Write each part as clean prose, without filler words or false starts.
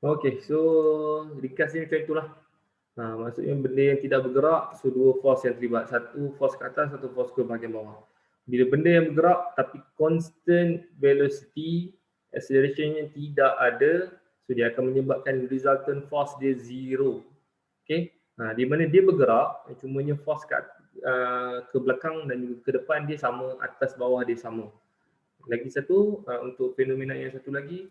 Okay, so ringkasnya macam itulah. Maksudnya benda yang tidak bergerak, so dua force yang terlibat. Satu force ke atas, satu force ke bahagian bawah. Bila benda yang bergerak tapi constant velocity, accelerationnya tidak ada, so dia akan menyebabkan resultant force dia zero. Okay, di mana dia bergerak, cumanya force ke belakang dan juga ke depan dia sama, atas bawah dia sama. Lagi satu, untuk fenomena yang satu lagi,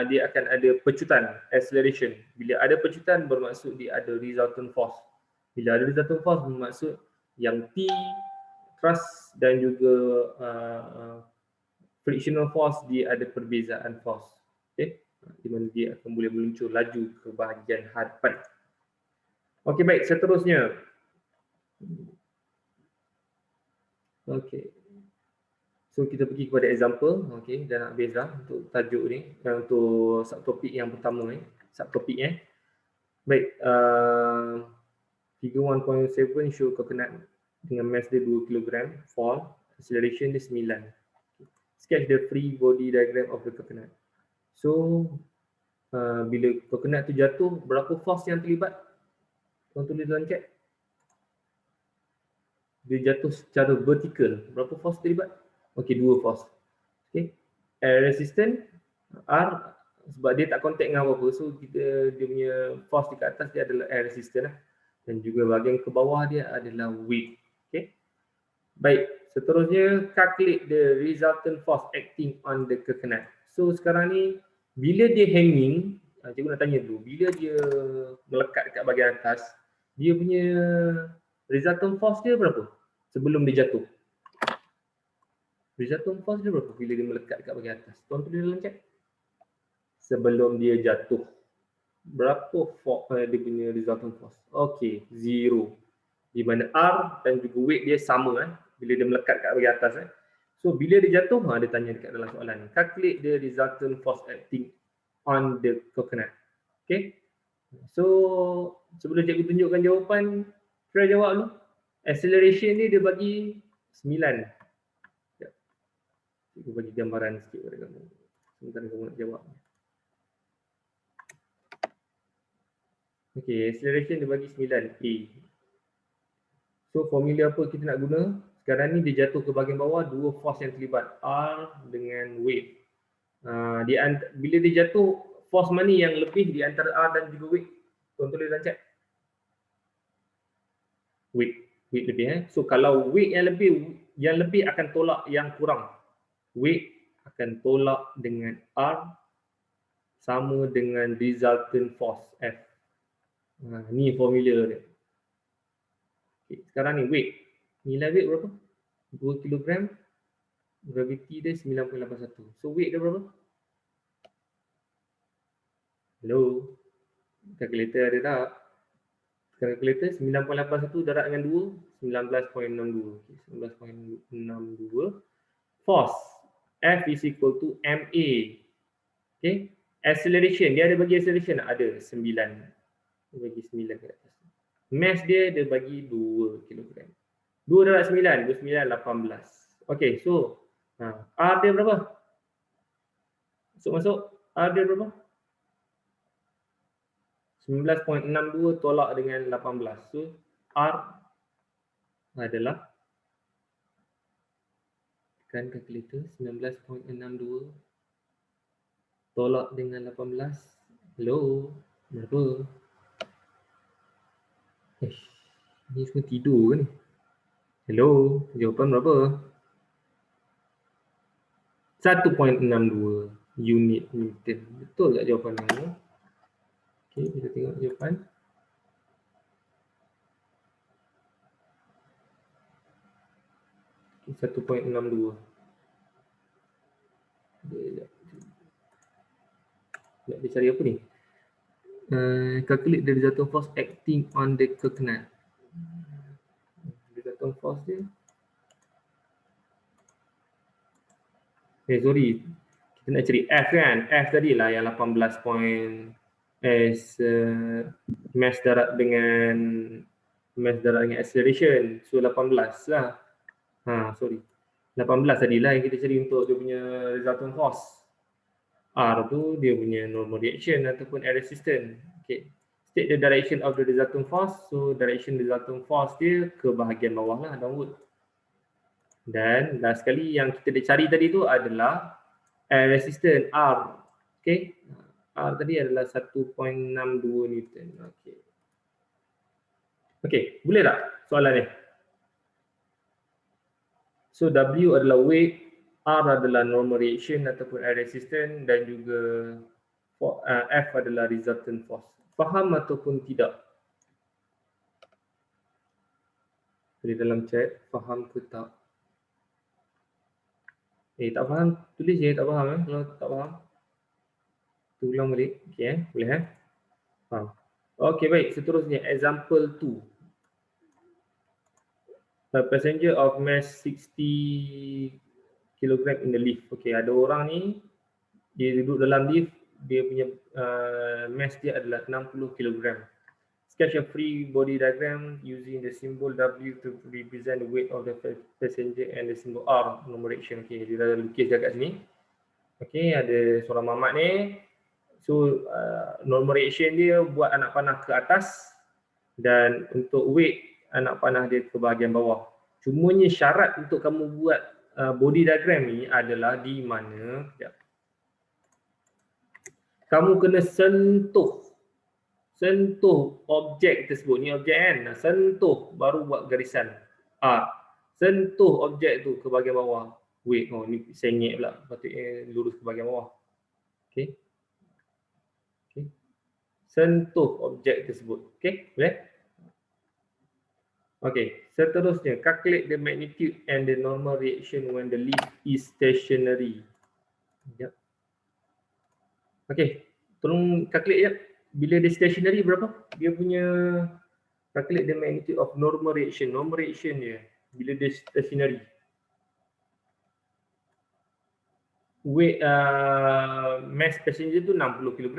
dia akan ada pecutan, acceleration. Bila ada pecutan bermaksud dia ada resultant force. Bila ada resultant force bermaksud yang T, thrust dan juga frictional force dia ada perbezaan force. Okay? Di mana dia akan boleh meluncur laju ke bahagian hadapan. Okey, baik, seterusnya. Okey. So kita pergi kepada example, okey, dah nak habis dah untuk tajuk ni, untuk subtopik yang pertama ni, subtopik Baik, figure 1.7 show coconut dengan mass dia 2 kg, fall, acceleration dia 9. Sketch the free body diagram of the coconut. So bila coconut tu jatuh, berapa force yang terlibat? Tuan tulis dalam chat. Dia jatuh secara vertikal, berapa force terlibat? Okey, 2 force. Okay. Air resistant, R, sebab dia tak contact dengan apa-apa, so dia punya force di atas dia adalah air resistant lah. Dan juga bahagian ke bawah dia adalah weight. Okay. Baik, seterusnya calculate the resultant force acting on the coconut. So sekarang ni, bila dia hanging, cikgu nak tanya dulu, bila dia melekat dekat bahagian atas, dia punya resultant force dia berapa sebelum dia jatuh? Resultant force dia berapa bila dia melekat dekat bahagian atas? Tuan tulis dalam chat. Sebelum dia jatuh, berapa dia punya resultant force? Okey, 0. Di mana R dan juga weight dia sama bila dia melekat dekat bahagian atas. So bila dia jatuh, dia tanya dekat dalam soalan ni. Calculate the resultant force acting on the coconut. Okay. So sebelum cikgu tunjukkan jawapan, try jawab dulu. Acceleration ni dia bagi 9. Cikgu bagi gambaran sikit kepada kamu. Sebentar kamu nak jawab. Okey, acceleration dia bagi 9A. So formula apa kita nak guna? Sekarang ni dia jatuh ke bahagian bawah, dua force yang terlibat, R dengan weight. Bila dia jatuh, force mana yang lebih di antara R dan juga weight? Tuan tulis dalam chat. Weight lebih. So kalau weight yang lebih akan tolak yang kurang. Weight akan tolak dengan R sama dengan resultant force F. Ni formula dia. Okay, sekarang ni weight. Nilai weight berapa? 2 kg. Gravity dia 9.81. So weight dia berapa? Hello? Kalkulator ada tak? Kalkulator 9.81 darab dengan 2, 19.62. Okay, 19.62. Force. F is equal to MA. Okay. Acceleration. Dia ada bagi acceleration? Ada. 9. Dia bagi 9 ke atas. Mass dia bagi 2 kg. 2 darab 9. 29, 18. Okay, so R dia berapa? Masuk. R dia berapa? 19.62 tolak dengan 18. So R adalah, tekan kalkulator, 19.62 tolak dengan 18. Hello, berapa? Ni semua tidur ke ni? Hello, jawapan berapa? 1.62 unit Newton. Betul tak jawapan kamu? Okey, kita tengok jawapan. Okay, 1.62. Dia cari apa ni? Calculate the resultant force acting on the coconut. Resultant force dia. Sorry. Kita nak cari F kan? F tadi lah yang 18 point mass darab dengan acceleration. So 18 lah. Sorry. 18 tadi lah yang kita cari untuk dia punya resultant force. R tu dia punya normal reaction ataupun air resistance. Okay. State the direction of the resultant force. So direction resultant force dia ke bahagian bawah lah, downward. Dan last sekali yang kita dah cari tadi tu adalah air resistance R. Okay. R tadi adalah 1.62 Newton. Okay. Okay, boleh tak soalan ni? So W adalah weight, R adalah normal reaction ataupun air resistance dan juga F adalah resultant force. Faham ataupun tidak? Tulis dalam chat, faham ke tak? Tak faham, tulis je tak faham kalau tak faham. Tu ulang balik. Okey boleh Faham. Okey baik, seterusnya example 2. A passenger of mass 60 kg in the lift. Okey, ada orang ni dia duduk dalam lift, dia punya mass dia adalah 60 kg. Sketch a free body diagram using the symbol W to represent the weight of the passenger and the symbol R, normal reaction. Okey, dia dah lukis dekat sini. Okey, ada seorang mamat ni. So normal reaction dia buat anak panah ke atas dan untuk weight anak panah dia ke bahagian bawah. Cumanya syarat untuk kamu buat body diagram ni adalah di mana kamu kena sentuh objek tersebut. Ni objek kan, sentuh baru buat garisan sentuh objek tu ke bahagian bawah. Wait, ni sengit pula, patutnya lurus ke bahagian bawah. Okay. Sentuh objek tersebut. Okay, boleh? Okay, seterusnya calculate the magnitude and the normal reaction when the lift is stationary. Okay, tolong calculate ya. Bila dia stationary berapa? Dia punya calculate the magnitude of normal reaction. Normal reaction dia bila dia stationary. Weight mass passenger tu 60 kg.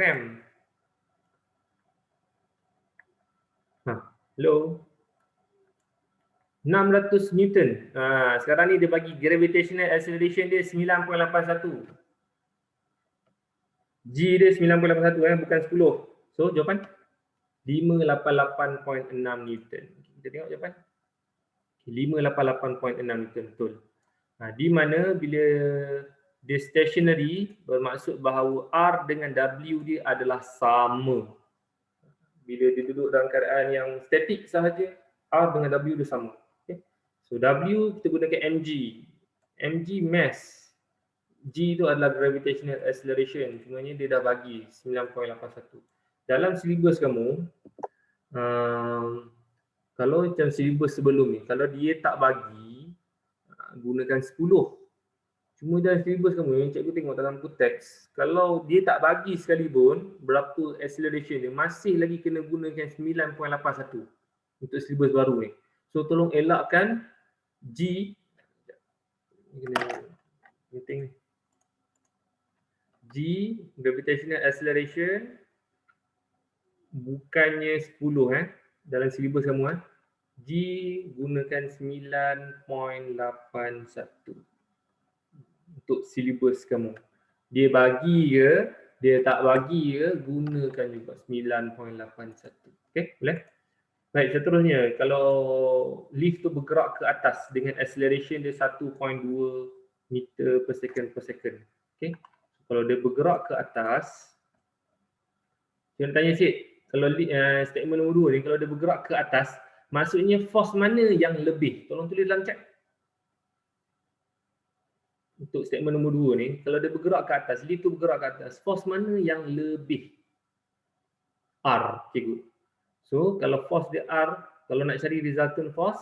Hello. 600 Newton. Sekarang ni dia bagi gravitational acceleration dia 9.81. G dia 9.81 bukan 10. So jawapan 588.6 Newton. Kita tengok jawapan. 588.6 Newton betul. Di mana bila dia stationary bermaksud bahawa R dengan W dia adalah sama. Bila dia duduk dalam keadaan yang statik sahaja, R dengan W dia sama. Okay. So W kita gunakan mg. Mg mass. G itu adalah gravitational acceleration. Sebenarnya dia dah bagi 9.81. Dalam silibus kamu, kalau macam silibus sebelum ni, kalau dia tak bagi, gunakan 10. Cuma dalam silibus kamu, yang cikgu tengok dalam buku teks, kalau dia tak bagi sekalipun berapa acceleration dia, masih lagi kena gunakan 9.81 untuk silibus baru ni. So tolong elakkan G. Penting ni. G, gravitational acceleration bukannya 10 dalam silibus kamu G gunakan 9.81 untuk silibus kamu. Dia bagi ke, dia tak bagi ke, gunakan juga 9.81. Okey, boleh? Baik, seterusnya kalau lift tu bergerak ke atas dengan acceleration dia 1.2 meter per second. Okey. Kalau dia bergerak ke atas, saya nak tanya sikit, kalau statement nombor 2 ni, kalau dia bergerak ke atas, maksudnya force mana yang lebih? Tolong tulis dalam chat. Untuk statement nombor 2 ni, kalau dia bergerak ke atas, lift tu bergerak ke atas, force mana yang lebih? R, cikgu. So, kalau force dia R, kalau nak cari resultant force,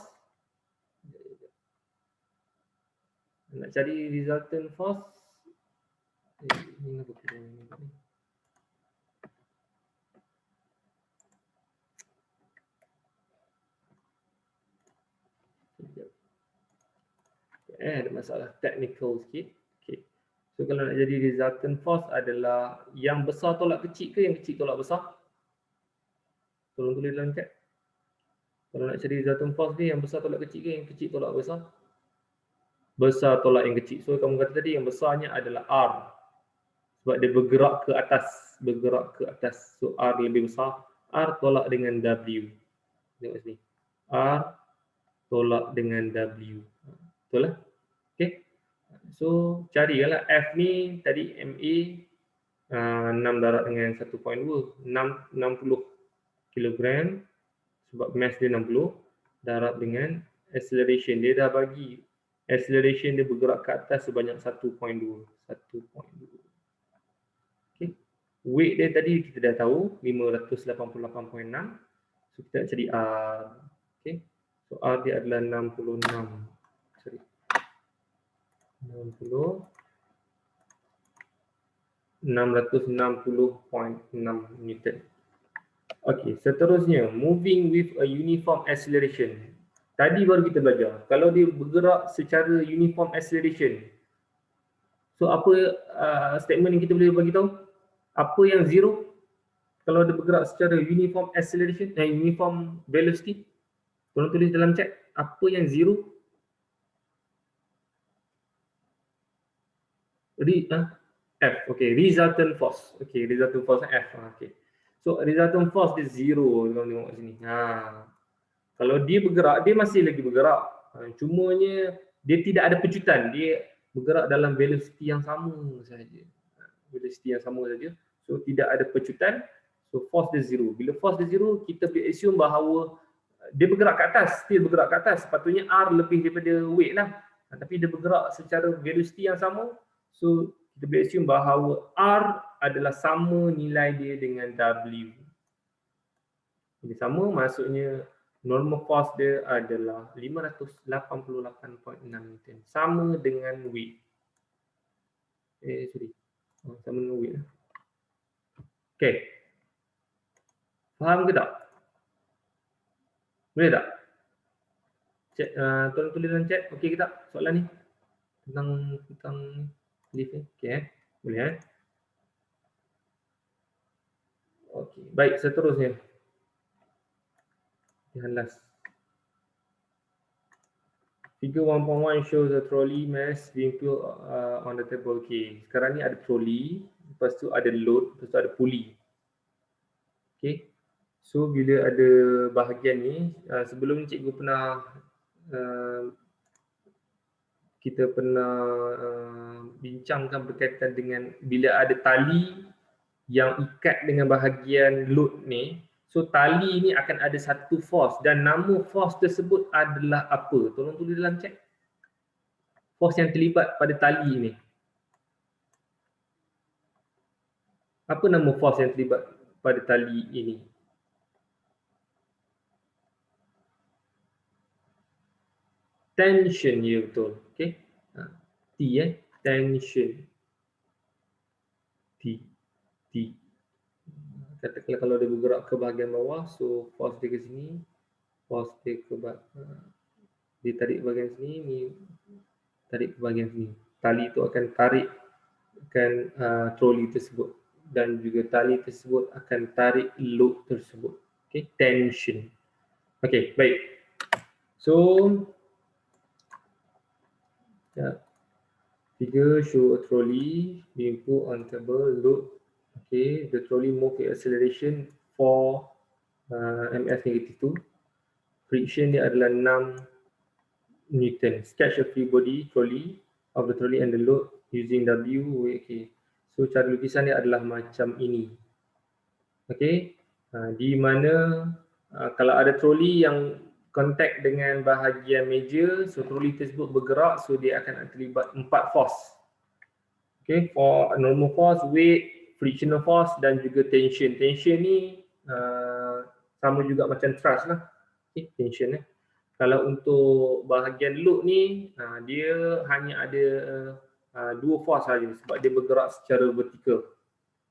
ini apa kira ni? Ada masalah technical sikit. Okay. So kalau nak jadi resultant force adalah yang besar tolak kecil ke yang kecil tolak besar? Tolong tulis dalam chat. Kalau nak cari resultant force ni, yang besar tolak kecil ke yang kecil tolak besar? Besar tolak yang kecil. So kamu kata tadi yang besarnya adalah R. Sebab dia bergerak ke atas. So R lebih besar. R tolak dengan W. Tengok sini. R tolak dengan W. Betul lah? Okay. So carilah F ni tadi MA 6 darab dengan 1.2. 60 kg sebab mass dia 60 darab dengan acceleration. Dia dah bagi acceleration dia bergerak ke atas sebanyak 1.2. Okay. Weight dia tadi kita dah tahu 588.6. So kita nak cari R. Okay. So R dia adalah 66. Sorry. 660.6 Newton. Okey, seterusnya moving with a uniform acceleration. Tadi baru kita belajar kalau dia bergerak secara uniform acceleration. So apa statement yang kita boleh bagi tahu? Apa yang zero kalau dia bergerak secara uniform acceleration dan uniform velocity? Tolong tulis dalam chat apa yang zero. F. Okay, resultant force. Okay, resultant force F. Okay. So resultant force dia zero. Kalau tengok sini. Kalau dia bergerak, dia masih lagi bergerak. Cumanya dia tidak ada pecutan. Dia bergerak dalam velocity yang sama saja. Velocity yang sama saja. So tidak ada pecutan. So force dia zero. Bila force dia zero, kita boleh assume bahawa dia bergerak ke atas. Still bergerak ke atas. Sepatutnya R lebih daripada weight lah. Tapi dia bergerak secara velocity yang sama. So kita boleh assume bahawa R adalah sama nilai dia dengan W. Jadi sama maksudnya normal force dia adalah 588.6 Newton. Sama dengan weight. Sama dengan weight. Okay. Faham ke tak? Boleh tak? Tolong tulis dalam chat. Okay ke tak soalan ni? Tentang lift ni. Okay. Boleh Okay. Baik, seterusnya. Yang last. Figure 1.1 shows a trolley mass being put on the table. Okay. Sekarang ni ada trolley, lepas tu ada load, lepas tu ada pulley. Okay. So bila ada bahagian ni, sebelum ni cikgu pernah kita pernah bincangkan berkaitan dengan bila ada tali yang ikat dengan bahagian load ni. So tali ni akan ada satu force dan nama force tersebut adalah apa? Tolong tulis dalam chat. Force yang terlibat pada tali ni. Apa nama force yang terlibat pada tali ini? Tension, ya betul. Okay. T tension. T. Katakanlah kalau dia bergerak ke bahagian bawah, so force dia ke sini, force dia ke dia tarik ke bahagian sini, ni tarik ke bahagian sini. Tali itu akan tarikkan trolley tersebut dan juga tali tersebut akan tarik load tersebut. Okay, tension. Okay, baik. So figure show a trolley being put on table load. Okay, the trolley move with acceleration 4 ms -2. Friction dia adalah 6 Newton. Sketch a free body trolley of the trolley and the load using W. Okay. So cara lukisan dia adalah macam ini. Okay. Di mana kalau ada trolley yang kontak dengan bahagian meja, so trolley tersebut bergerak, so dia akan terlibat 4 force. Okay, for normal force, weight, frictional force dan juga tension. Tension ni sama juga macam thrust lah. Okay, tension . Kalau untuk bahagian load ni, dia hanya ada 2 force saja sebab dia bergerak secara vertikal.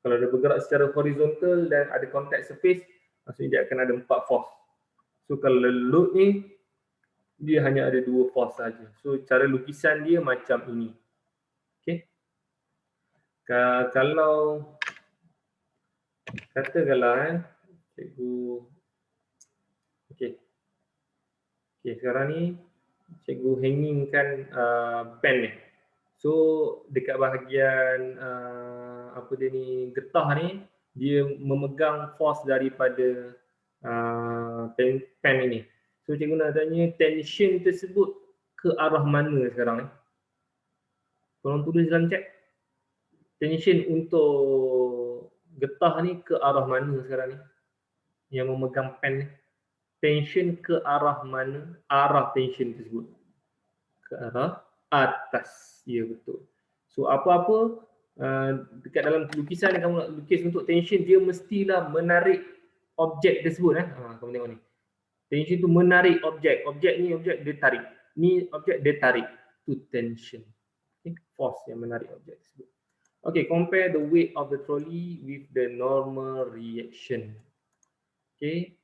Kalau dia bergerak secara horizontal dan ada contact surface, maksudnya dia akan ada 4 force. So kalau load ni, dia hanya ada 2 force saja. So cara lukisan dia macam ini. Okay. Kalau katakanlah cikgu, okay, sekarang ni cikgu hangingkan pen ni. So dekat bahagian apa dia ni, getah ni, dia memegang force daripada pen ini. So cikgu nak tanya tension tersebut ke arah mana sekarang ni? Tolong tulis dalam chat. Tension untuk getah ni ke arah mana sekarang ni? Yang memegang pen ni. Tension ke arah mana? Arah tension tersebut. Ke arah atas. Ya, betul. So apa-apa dekat dalam lukisan yang kamu nak lukis untuk tension, dia mestilah menarik objek tersebut. Kamu tengok ni. Tension tu menarik objek. Objek ni objek dia tarik. Ni objek dia tarik. Itu tension. Okay? Force yang menarik objek tersebut. Okay, compare the weight of the trolley with the normal reaction. Okay.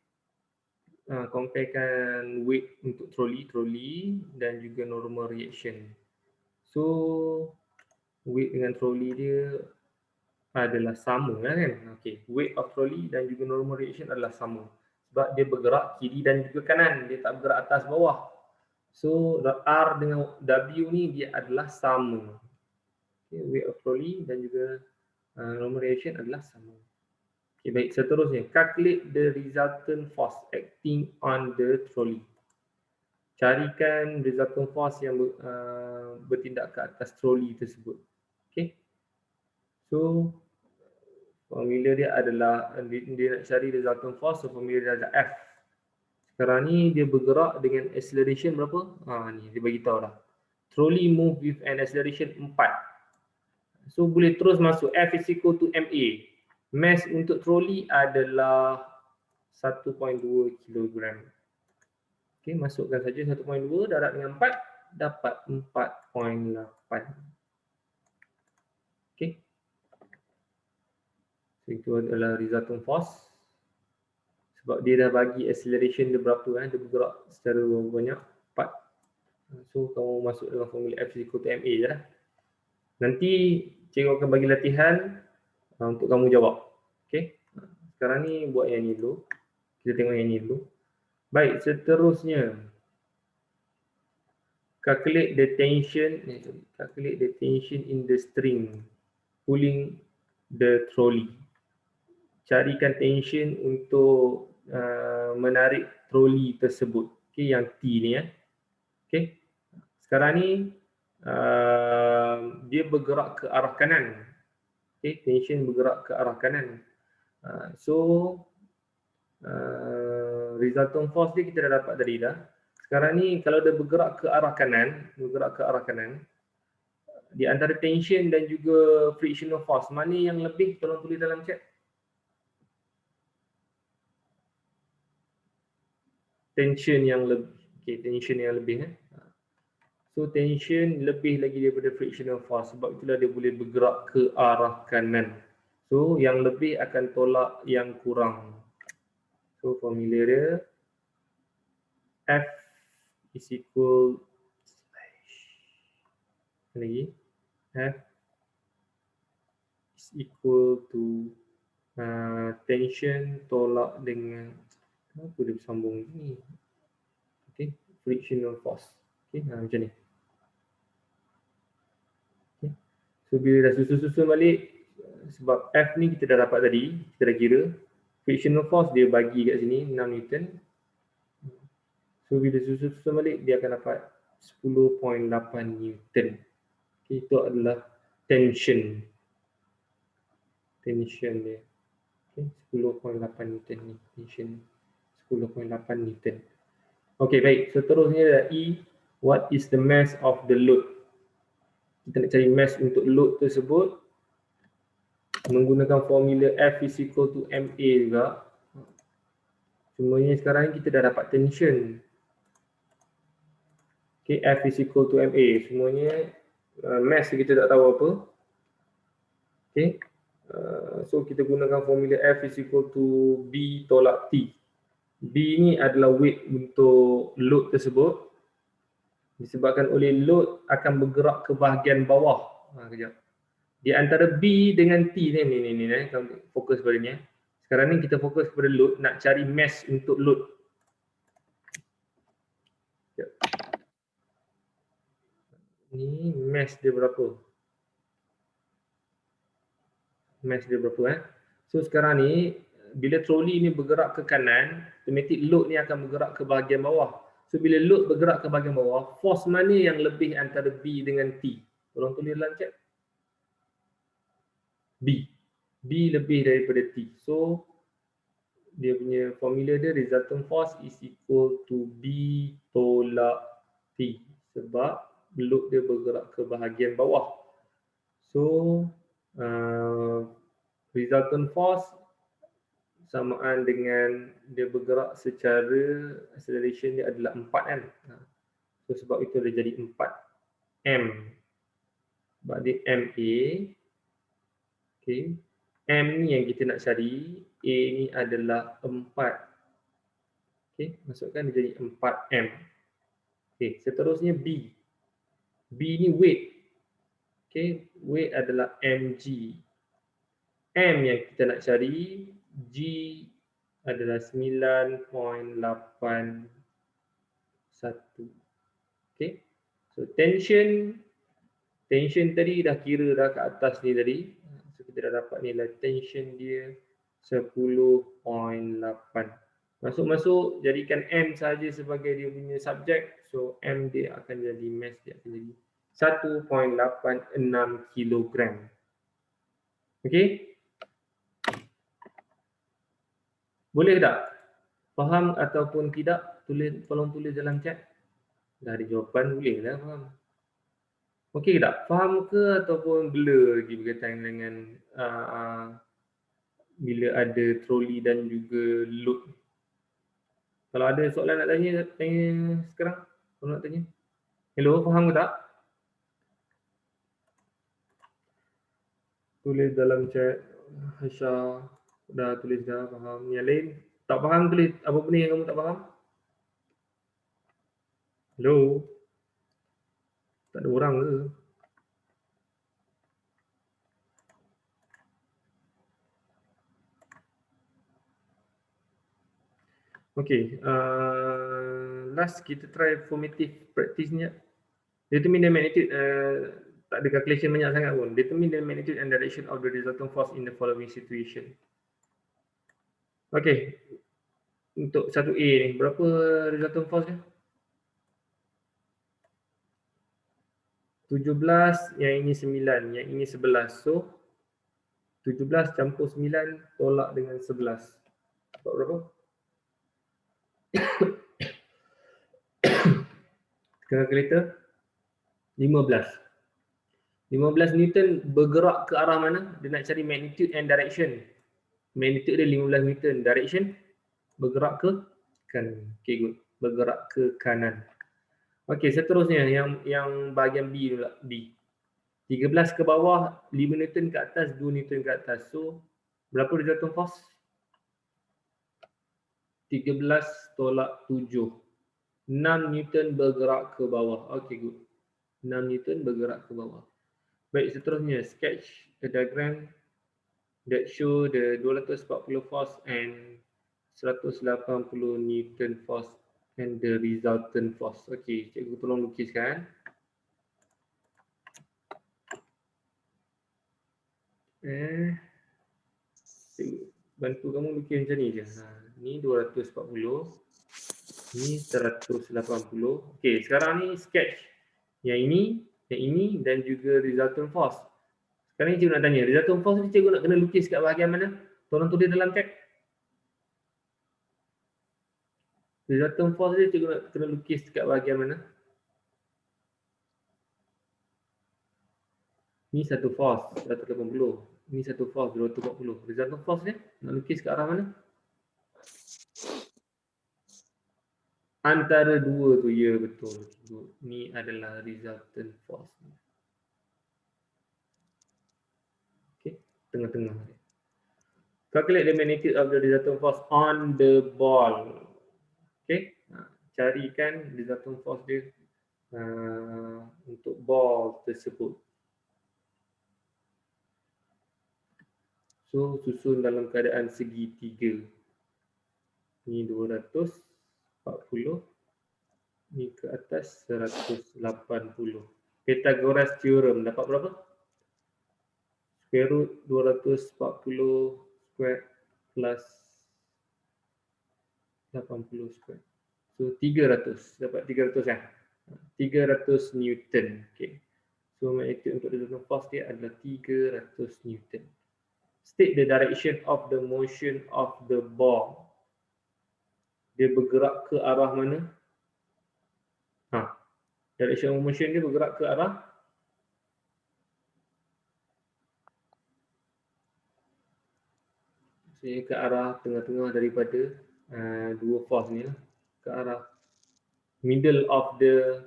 Comparekan weight untuk trolley dan juga normal reaction. So weight dengan trolley dia adalah sama kan? Okay, weight of trolley dan juga normal reaction adalah sama. Sebab dia bergerak kiri dan juga kanan, dia tak bergerak atas bawah. So R dengan W ni dia adalah sama. Okay, weight of trolley dan juga normal reaction adalah sama. Okay, baik, seterusnya. Calculate the resultant force acting on the trolley. Carikan resultant force yang bertindak ke atas trolley tersebut. Okay. So, formula dia adalah, dia nak cari resultant force, so formula dia adalah F. Sekarang ni dia bergerak dengan acceleration berapa? Ni dia bagi tahu dah. Trolley move with an acceleration 4. So boleh terus masuk F is equal to MA. Mass untuk trolley adalah 1.2 kg. Okey, masukkan saja 1.2 darab dengan 4 dapat 4.8. Okey. So itu adalah resultant force. Sebab dia dah bagi acceleration dia berapa dia bergerak secara banyak 4. So kamu masuk dalam formula F is equal to MA je lah. Nanti cikgu akan bagi latihan untuk kamu jawab. Okey. Sekarang ni buat yang ni dulu. Kita tengok yang ni dulu. Baik, seterusnya. Calculate the tension in the string pulling the trolley. Carikan tension untuk menarik trolley tersebut. Okey, yang T ni ya. Okey. Sekarang ni dia bergerak ke arah kanan. Okay, tension bergerak ke arah kanan. Resultant force dia kita dah dapat tadi dah. Sekarang ni kalau dia bergerak ke arah kanan, di antara tension dan juga frictional force, mana yang lebih? Tolong tulis dalam chat. Tension yang lebih. Okay, tension yang lebih. So tension lebih lagi daripada frictional force, sebab itulah dia boleh bergerak ke arah kanan. So yang lebih akan tolak yang kurang. So formula dia F is equal lagi F is equal to tension tolak dengan apa dia bersambung ni. Okay, frictional force. Okay, macam ni. Okay. So bila dah susun-susun balik, sebab F ni kita dah dapat tadi, kita dah kira. Frictional force dia bagi kat sini 6 Newton. So bila susun-susun balik, dia akan dapat 10.8 Newton. Okay, itu adalah tension. Tension dia. Okay, 10.8 Newton ni. Tension 10.8 Newton. Okay, baik. Seterusnya adalah E. What is the mass of the load? Kita nak cari mass untuk load tersebut menggunakan formula F is equal to MA juga. Semuanya sekarang kita dah dapat tension. Okay, F is equal to MA. Semuanya mass kita tak tahu apa. Okay. So kita gunakan formula F is equal to B tolak T. B ni adalah weight untuk load tersebut. Disebabkan oleh load akan bergerak ke bahagian bawah. Kejap. Di antara B dengan T ni, fokus pada ni. Sekarang ni kita fokus kepada load, nak cari mass untuk load. Ni mass dia berapa? Mass dia berapa So sekarang ni bila troli ni bergerak ke kanan, automatic load ni akan bergerak ke bahagian bawah. So bila load bergerak ke bahagian bawah, force mana yang lebih antara B dengan T? Tolong tulis dalam chat. B. B lebih daripada T. So dia punya formula dia resultant force is equal to B tolak T. Sebab load dia bergerak ke bahagian bawah. So resultant force samaan dengan dia bergerak secara acceleration dia adalah 4 kan. So sebab itu dia jadi 4 M. Sebab dia MA. Okay. M ni yang kita nak cari, A ni adalah 4. Okay, masukkan dia jadi 4M. Okay, seterusnya B. B ni weight. Okay, weight adalah mg. M yang kita nak cari, G adalah 9.81. Okay, so tension tadi dah kira dah kat atas ni tadi. So kita dah dapat nilai tension dia 10.8. Masuk-masuk jadikan M saja sebagai dia punya subjek. So M dia akan jadi mass dia akan jadi 1.86 kilogram. Okey? Boleh tak? Faham ataupun tidak? Tolong tulis dalam chat. Dah ada jawapan boleh lah faham. Okey tak? Faham ke ataupun blur lagi berkaitan dengan bila ada troli dan juga load? Kalau ada soalan nak tanya sekarang. Kalau nak tanya. Hello, faham ke tak? Tulis dalam chat. Hasya dah tulis dah faham. Yang lain tak faham tulis apa benda yang kamu tak faham? Hello. Tak ada orang ke? Okay, last kita try formative practice ni. Determine the magnitude, tak ada calculation banyak sangat pun. Determine the magnitude and direction of the resultant force in the following situation. Okay, untuk 1A ni, berapa resultant force dia? 17, yang ini 9, yang ini 11. So, 17 campur 9 tolak dengan 11. Dapat berapa? Kalkulator 15. 15 Newton bergerak ke arah mana? Dia nak cari magnitude and direction. Magnitude dia 15 Newton. Direction bergerak ke kanan. Okay, good. Bergerak ke kanan. Okay, seterusnya yang bahagian B dulu lah. B. 13 ke bawah, 5 Newton ke atas, 2 Newton ke atas. So, berapa resultant force? 13 tolak 7. 6 Newton bergerak ke bawah. Okay, good. 6 Newton bergerak ke bawah. Baik, seterusnya sketch a diagram that show the 240 force and 180 Newton force and the resultant force. Okay, cikgu tolong lukiskan. Cikgu bantu kamu lukis macam ni je. Ni 240. Ni 180. Okay, sekarang ni sketch. Yang ini dan juga resultant force. Sekarang ni cikgu nak tanya, resultant force ni cikgu nak kena lukis kat bahagian mana? Tolong tulis dalam chat. Resultant force dia cikgu nak kena lukis kat bahagian mana? Ni satu force 180. Ni satu force 240. Resultant force dia nak lukis ke arah mana? Antara dua tu, ya betul. Ni adalah resultant force. Okay, tengah-tengah. Calculate the magnitude of the resultant force on the ball. Okay, carikan resultant force dia untuk ball tersebut. So, susun dalam keadaan segitiga. Ni 240. Ni ke atas 180. Pythagoras theorem dapat berapa? Square root 240 square plus 80 square. So 300, dapat 300 kan? 300 Newton. Okay. So magnitude untuk resultant force dia adalah 300 Newton. State the direction of the motion of the ball. Dia bergerak ke arah mana? Direction of motion dia bergerak ke arah ke arah tengah-tengah daripada dua force ni lah. Ke arah middle of the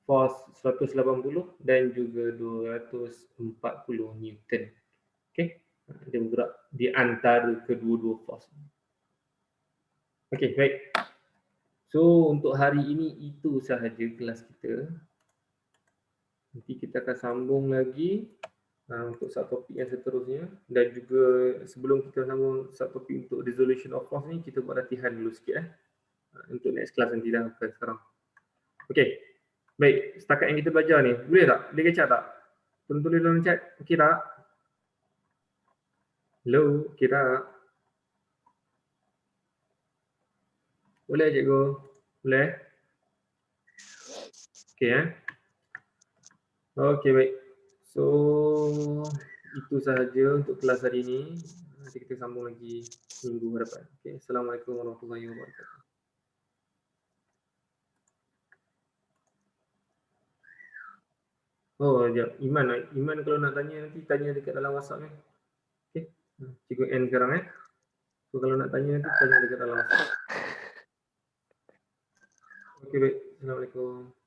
force 180 dan juga 240 Newton. Okay. Dia bergerak di antara kedua-dua force. Okay, baik. So, untuk hari ini itu sahaja kelas kita. Nanti kita akan sambung lagi untuk subtopik yang seterusnya. Dan juga sebelum kita sambung subtopik untuk resolution of force ni, kita buat latihan dulu sikit untuk next class nanti dah bukan sekarang. Okay, baik. Setakat yang kita belajar ni, boleh tak? Boleh kecap tak? Tulis dalam chat, okey tak? Hello, okey tak? Boleh cikgu? Boleh? Okey Okey, baik. So, itu sahaja untuk kelas hari ini. Nanti kita sambung lagi minggu hadapan. Okay. Assalamualaikum warahmatullahi wabarakatuh. Oh, sekejap. Iman kalau nak tanya nanti tanya dekat dalam WhatsApp ni. Okey. Cikgu end sekarang So, kalau nak tanya nanti tanya dekat dalam WhatsApp. Okey, baik. Assalamualaikum.